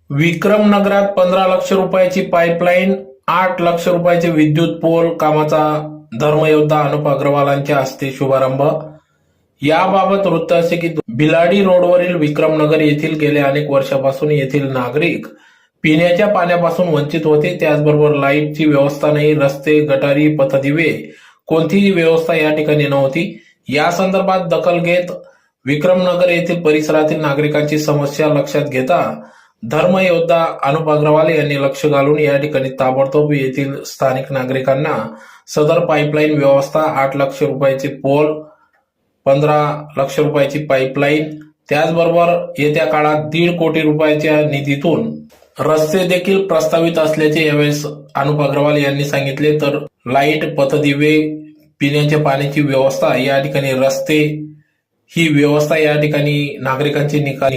विक्रमनगरात 15 लाख रुपयाची पाईपलाईन, 8 लाख रुपयाचे विद्युत पोल कामाचा धर्मयोद्धा अनुप अग्रवालांच्या हस्ते शुभारंभ. याबाबत वृत्त असे की भिलाडी रोडवरील विक्रमनगर येथील गेल्या अनेक वर्षापासून येथील नागरिक पिण्याच्या पाण्यापासून वंचित होते. त्याचबरोबर लाईटची व्यवस्था नाही, रस्ते, गटारी, पथदिवे कोणतीही व्यवस्था या ठिकाणी नव्हती. या संदर्भात दखल घेत विक्रमनगर येथील परिसरातील नागरिकांची समस्या लक्षात घेता धर्मयोद्धा अनुप अग्रवाल यांनी लक्ष घालून या ठिकाणी ताबडतोब येथील स्थानिक नागरिकांना सदर पाईपलाईन व्यवस्था, 8 लाख रुपयाचे पोल, 15 लाख रुपयाची पाईपलाईन, त्याचबरोबर येत्या काळात 1.5 कोटी रुपयाच्या निधीतून रस्ते देखील प्रस्तावित असल्याचे यावेळेस अनुप अग्रवाल यांनी सांगितले. तर लाईट, पथदिवे, पिण्याच्या पाण्याची व्यवस्था, या ठिकाणी रस्ते, ही व्यवस्था या ठिकाणी नागरिकांची निगा